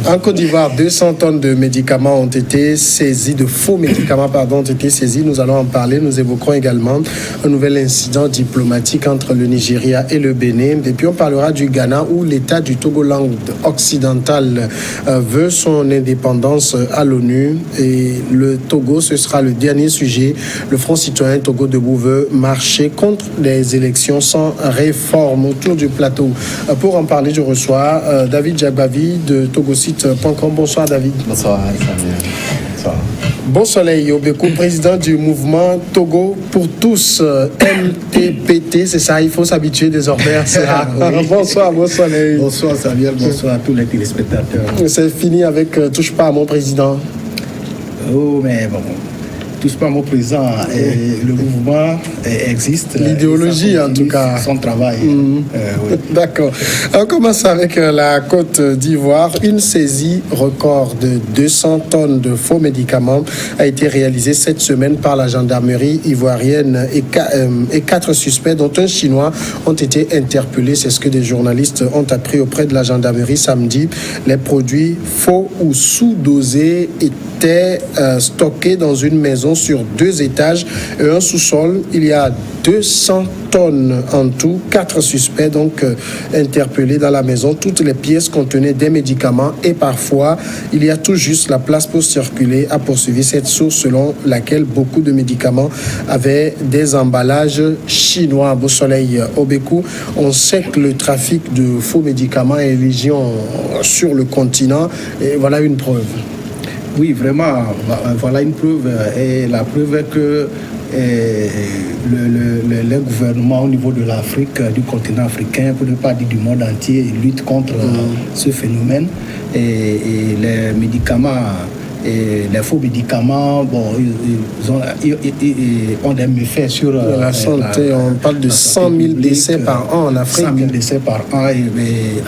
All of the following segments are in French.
En Côte d'Ivoire, 200 tonnes de médicaments ont été saisis, de faux médicaments, ont été saisis. Nous allons en parler. Nous évoquerons également un nouvel incident diplomatique entre le Nigeria et le Bénin. Et puis on parlera du Ghana où l'État du Togoland occidental veut son indépendance à l'ONU. Et le Togo, ce sera le dernier sujet. Le Front citoyen Togo Debout veut marcher contre les élections sans réforme. Autour du plateau, pour en parler, je reçois David Djagbavi de togosite.com. Bonsoir David. Bonsoir Samuel. Bonsoir. Bon soleil, Obekou, président du mouvement Togo pour tous, MTPT, c'est ça, il faut s'habituer désormais à ça. Oui. Bonsoir, bon soleil. Bonsoir Samuel, bonsoir à tous les téléspectateurs. C'est fini avec Touche pas à mon président. Oh, mais bon. Touche pas mon président, le mouvement existe. L'idéologie en tout cas. Son travail. Oui. D'accord. On commence avec la Côte d'Ivoire. Une saisie record de 200 tonnes de faux médicaments a été réalisée cette semaine par la gendarmerie ivoirienne et 4 suspects, dont un Chinois, ont été interpellés. C'est ce que des journalistes ont appris auprès de la gendarmerie samedi. Les produits faux ou sous-dosés étaient stockés dans une maison sur 2 étages et un sous-sol. Il y a 200 tonnes en tout, 4 suspects donc interpellés dans la maison. Toutes les pièces contenaient des médicaments et parfois il y a tout juste la place pour circuler, a poursuivi cette source selon laquelle beaucoup de médicaments avaient des emballages chinois. Beau soleil, Obekou. On sait que le trafic de faux médicaments est légion sur le continent et voilà une preuve. Oui, vraiment, voilà une preuve. Et la preuve est que le gouvernement au niveau de l'Afrique, du continent africain, pour ne pas dire du monde entier, lutte contre ce phénomène. Et les médicaments, et les faux médicaments, bon, ils ont des méfaits sur la santé. On parle de 100 000 décès par an en Afrique. 100 000 décès par an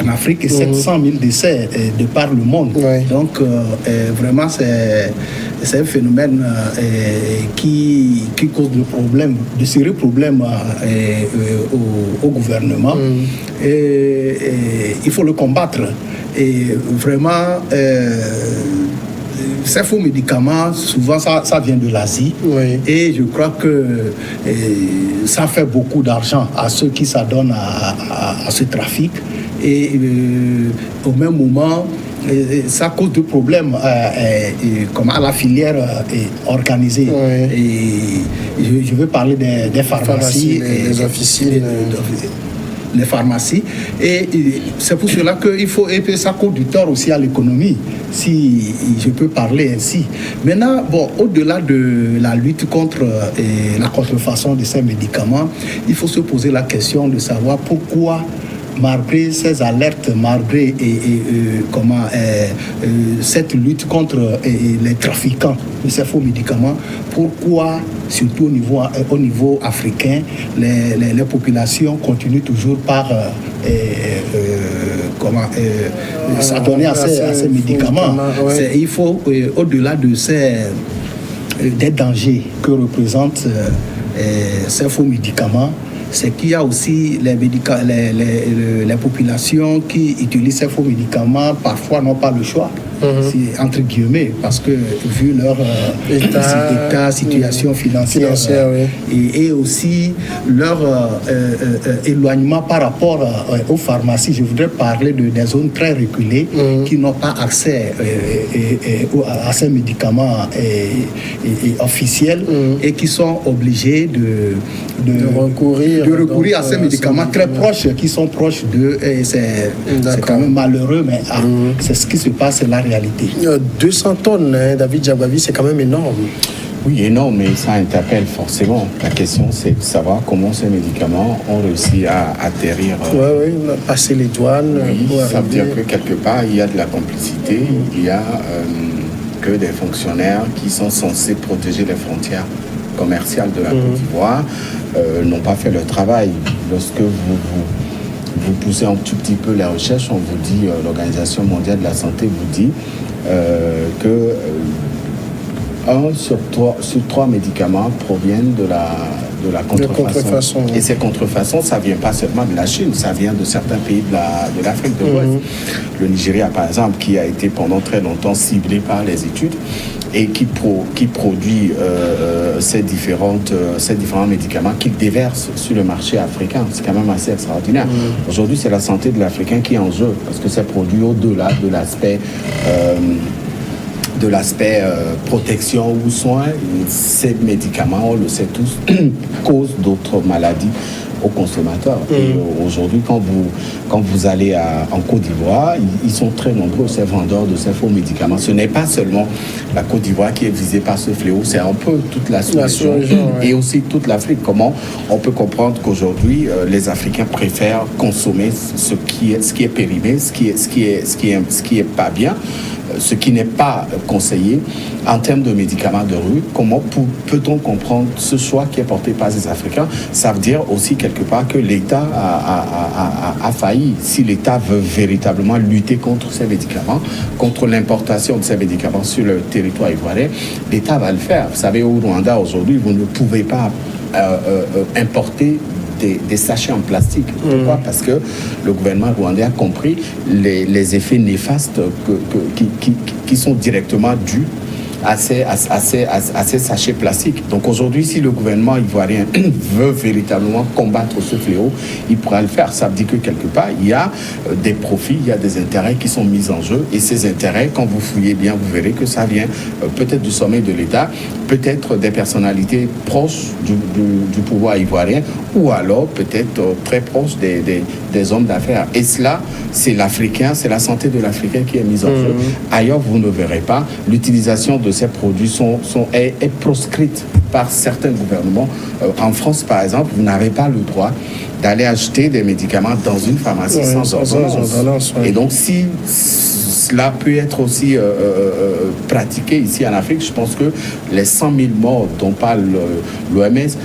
en Afrique et 700 000 décès de par le monde. Oui. Donc, vraiment, c'est un phénomène qui cause de sérieux problèmes au gouvernement. Et il faut le combattre. Et vraiment, ces faux médicaments, souvent, ça vient de l'Asie. Oui. Et je crois que ça fait beaucoup d'argent à ceux qui s'adonnent à ce trafic. Et au même moment, ça cause de problèmes comme à la filière organisée. Oui. Et je veux parler des pharmacies, les officines. Les pharmacies. Et c'est pour cela qu'il faut, et puis ça cause du tort aussi à l'économie, si je peux parler ainsi. Maintenant, bon, au-delà de la lutte contre la contrefaçon de ces médicaments, il faut se poser la question de savoir pourquoi, malgré ces alertes, malgré cette lutte contre les trafiquants de ces faux médicaments, pourquoi, surtout au niveau africain, les populations continuent toujours par s'adonner à ces médicaments. Ouais. Il faut, au-delà de des dangers que représentent ces faux médicaments, c'est qu'il y a aussi les populations qui utilisent ces faux médicaments, parfois n'ont pas le choix, entre guillemets, parce que vu leur état, situation financière oui. et aussi leur éloignement par rapport aux pharmacies. Je voudrais parler des zones très reculées qui n'ont pas accès à ces médicaments officiels et qui sont obligés de recourir à ces médicaments très proches, qui sont proches d'eux. C'est quand même malheureux, mais c'est ce qui se passe, c'est la réalité. 200 tonnes, David Djagbavi, c'est quand même énorme. Oui, énorme, mais ça interpelle forcément. La question, c'est de savoir comment ces médicaments ont réussi à atterrir. Oui, passer les douanes. Oui, ça veut dire que quelque part, il y a de la complicité, il y a que des fonctionnaires qui sont censés protéger les frontières commerciales de la Côte d'Ivoire n'ont pas fait leur travail. Lorsque vous poussez un tout petit peu les recherches, on vous dit, l'Organisation mondiale de la santé vous dit que 1 sur 3 médicaments proviennent la contrefaçon. Et ces contrefaçons, ça ne vient pas seulement de la Chine, ça vient de certains pays de l'Afrique de l'Ouest. Le Nigeria, par exemple, qui a été pendant très longtemps ciblé par les études et qui produit ces différents médicaments qu'il déverse sur le marché africain. C'est quand même assez extraordinaire. Aujourd'hui, c'est la santé de l'Africain qui est en jeu, parce que c'est produit au-delà de l'aspect protection ou soins. Ces médicaments, on le sait tous, causent d'autres maladies aux consommateurs. Et aujourd'hui, quand vous allez en Côte d'Ivoire, ils sont très nombreux, ces vendeurs de ces faux médicaments. Ce n'est pas seulement la Côte d'Ivoire qui est visée par ce fléau, c'est un peu toute la sous-région et aussi toute l'Afrique. Comment on peut comprendre qu'aujourd'hui, les Africains préfèrent consommer ce qui est périmé, ce qui est pas bien, ce qui n'est pas conseillé en termes de médicaments de rue. Comment peut-on comprendre ce choix qui est porté par les Africains? Ça veut dire aussi quelque part que l'État a failli. Si l'État veut véritablement lutter contre ces médicaments, contre l'importation de ces médicaments sur le territoire ivoirien, l'État va le faire. Vous savez, au Rwanda, aujourd'hui, vous ne pouvez pas importer des sachets en plastique. Pourquoi? Parce que le gouvernement rwandais a compris les effets néfastes qui sont directement dus à ces sachets plastiques. Donc aujourd'hui, si le gouvernement ivoirien veut véritablement combattre ce fléau, il pourra le faire. Ça veut dire que quelque part, il y a des profits, il y a des intérêts qui sont mis en jeu. Et ces intérêts, quand vous fouillez bien, vous verrez que ça vient peut-être du sommet de l'État, peut-être des personnalités proches du pouvoir ivoirien, ou alors peut-être très proches des hommes d'affaires. Et cela, c'est l'Africain, c'est la santé de l'Africain qui est mise en jeu. Ailleurs, vous ne verrez pas. L'utilisation de ces produits est proscrite par certains gouvernements. En France, par exemple, vous n'avez pas le droit d'aller acheter des médicaments dans une pharmacie sans ordonnance. Et donc, si cela peut être aussi pratiqué ici en Afrique, je pense que les 100 000 morts dont parle l'OMS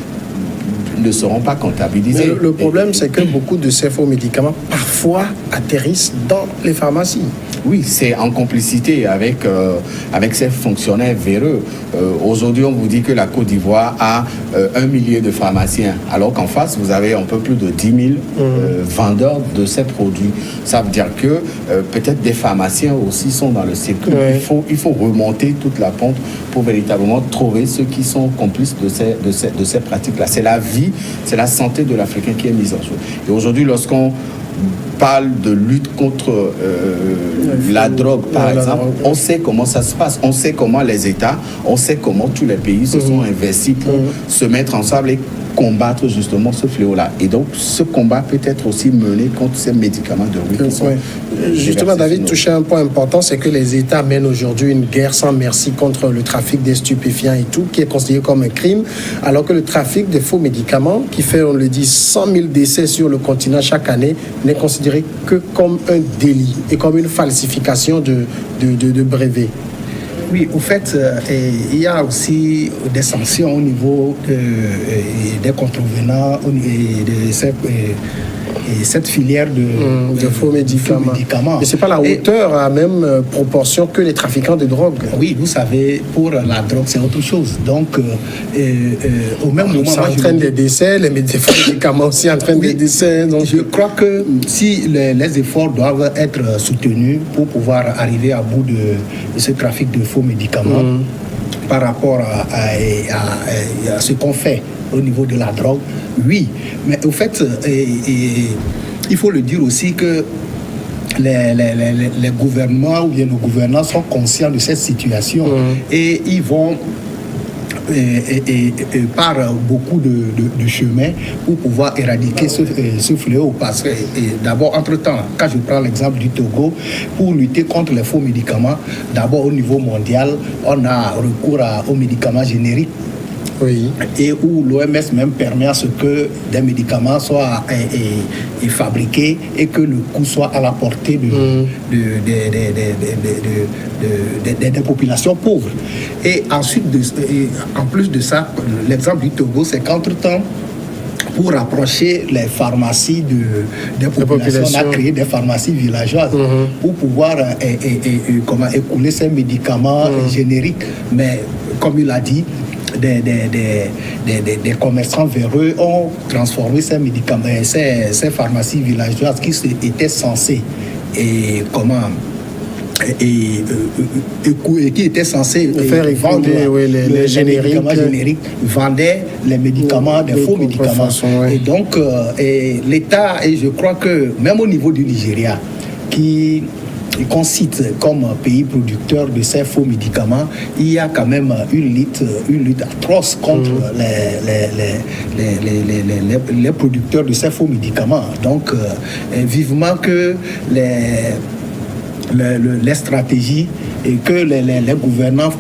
ne seront pas comptabilisés. Mais le problème, c'est que beaucoup de ces faux médicaments, parfois, atterrissent dans les pharmacies. Oui, c'est en complicité avec ces fonctionnaires véreux. Aujourd'hui, on vous dit que la Côte d'Ivoire a 1 millier de pharmaciens, alors qu'en face, vous avez un peu plus de 10 000 vendeurs de ces produits. Ça veut dire que peut-être des pharmaciens aussi sont dans le circuit. Il faut remonter toute la pente pour véritablement trouver ceux qui sont complices de ces pratiques-là. C'est la vie, c'est la santé de l'Africain qui est mise en jeu. Et aujourd'hui, lorsqu'on parle de lutte contre la drogue, par exemple, on sait comment ça se passe. On sait comment les États, on sait comment tous les pays se sont investis pour se mettre ensemble et combattre justement ce fléau-là. Et donc, ce combat peut être aussi mené contre ces médicaments de rue. Justement, David touchait un point important, c'est que les États mènent aujourd'hui une guerre sans merci contre le trafic des stupéfiants et tout, qui est considéré comme un crime, alors que le trafic des faux médicaments, qui fait, on le dit, 100 000 décès sur le continent chaque année, n'est considéré que comme un délit et comme une falsification de brevets. Oui, au fait, il y a aussi des sanctions au niveau des contrevenants de cette filière de faux médicaments. Mais ce n'est pas la hauteur à même proportion que les trafiquants de drogue. Oui, vous savez, pour la drogue, c'est autre chose. Donc, au même moment... Ça entraîne des décès, les médicaments aussi entraînent des décès. Donc... Je crois que si les efforts doivent être soutenus pour pouvoir arriver à bout de ce trafic de faux médicaments, par rapport à ce qu'on fait au niveau de la drogue, oui. Mais au fait, il faut le dire aussi que les gouvernements ou bien nos gouvernants sont conscients de cette situation et ils vont par beaucoup de chemins pour pouvoir éradiquer ce fléau. Parce que d'abord, entre-temps, quand je prends l'exemple du Togo, pour lutter contre les faux médicaments, d'abord au niveau mondial, on a recours aux médicaments génériques. Oui. Et où l'OMS même permet à ce que des médicaments soient fabriqués et que le coût soit à la portée des populations pauvres. Et ensuite, en plus de ça, l'exemple du Togo, c'est qu'entre-temps, pour rapprocher les pharmacies des populations, on a créé des pharmacies villageoises pour pouvoir écouler ces médicaments génériques. Mais comme il a dit, des commerçants véreux ont transformé ces médicaments, ces pharmacies villageoises qui étaient censées et qui était censé faire vendre les génériques, vendaient les médicaments, des faux médicaments. Et donc, l'État, et je crois que même au niveau du Nigeria, qu'on cite comme pays producteur de ces faux médicaments, il y a quand même une lutte atroce contre les producteurs de ces faux médicaments. Donc, vivement que les stratégies et que les gouvernants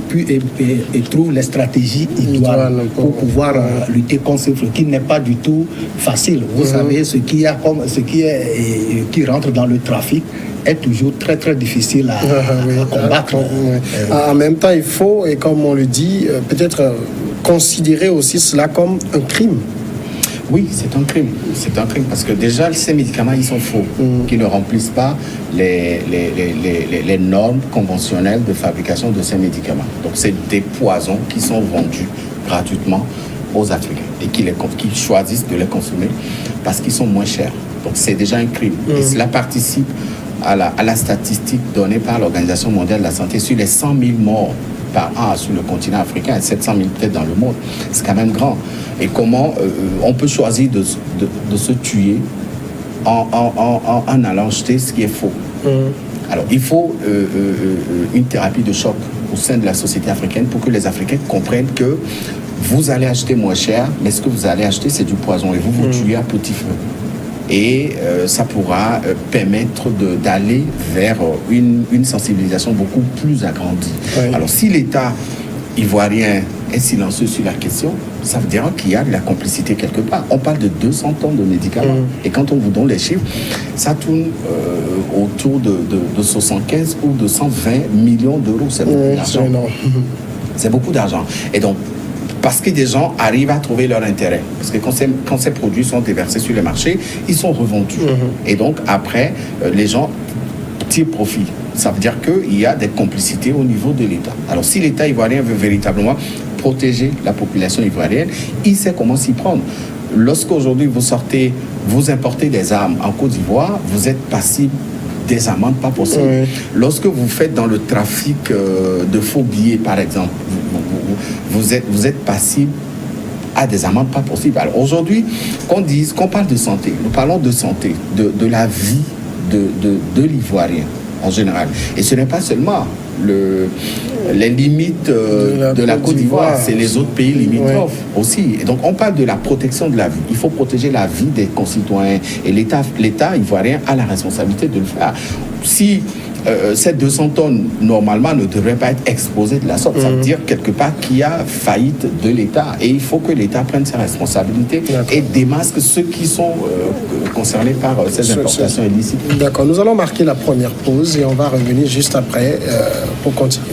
trouvent les stratégies idoines pour pouvoir lutter contre ce flux qui n'est pas du tout facile. Vous savez, ce qui rentre dans le trafic est toujours très très difficile à combattre. En même temps, il faut, et comme on le dit, peut-être considérer aussi cela comme un crime. Oui, c'est un crime. C'est un crime parce que déjà, ces médicaments, ils sont faux, qui ne remplissent pas les normes conventionnelles de fabrication de ces médicaments. Donc, c'est des poisons qui sont vendus gratuitement aux Africains et qui choisissent de les consommer parce qu'ils sont moins chers. Donc, c'est déjà un crime. Et cela participe à la statistique donnée par l'Organisation mondiale de la santé sur les 100 000 morts par an sur le continent africain et 700 000 peut-être dans le monde. C'est quand même grand. Et comment on peut choisir de se tuer en allant acheter ce qui est faux. Alors, il faut une thérapie de choc au sein de la société africaine pour que les Africains comprennent que vous allez acheter moins cher, mais ce que vous allez acheter, c'est du poison et vous vous tuez à petit feu. Et ça pourra permettre d'aller vers une sensibilisation beaucoup plus agrandie. Oui. Alors, si l'État ivoirien est silencieux sur la question, ça veut dire qu'il y a de la complicité quelque part. On parle de 200 tonnes de médicaments. Et quand on vous donne les chiffres, ça tourne autour de 75 ou de 120 millions d'euros. C'est beaucoup d'argent. C'est beaucoup d'argent. Et donc, parce que des gens arrivent à trouver leur intérêt. Parce que quand ces produits sont déversés sur le marché, ils sont revendus. Et donc, après, les gens tirent profit. Ça veut dire qu'il y a des complicités au niveau de l'État. Alors, si l'État ivoirien veut véritablement protéger la population ivoirienne, il sait comment s'y prendre. Lorsqu'aujourd'hui, vous importez des armes en Côte d'Ivoire, vous êtes passible des amendes pas possibles. Lorsque vous faites dans le trafic de faux billets, par exemple, vous êtes passible à des amendes pas possibles. Alors aujourd'hui, qu'on parle de santé, nous parlons de santé, de la vie de l'Ivoirien en général. Et ce n'est pas seulement les limites de la Côte d'Ivoire, c'est les autres pays limitrophes aussi. Et donc on parle de la protection de la vie. Il faut protéger la vie des concitoyens et l'État ivoirien a la responsabilité de le faire. Si ces 200 tonnes, normalement, ne devraient pas être exposées de la sorte. Ça veut dire, quelque part, qu'il y a faillite de l'État. Et il faut que l'État prenne ses responsabilités et démasque ceux qui sont concernés par ces importations illicites. D'accord. Nous allons marquer la première pause et on va revenir juste après pour continuer.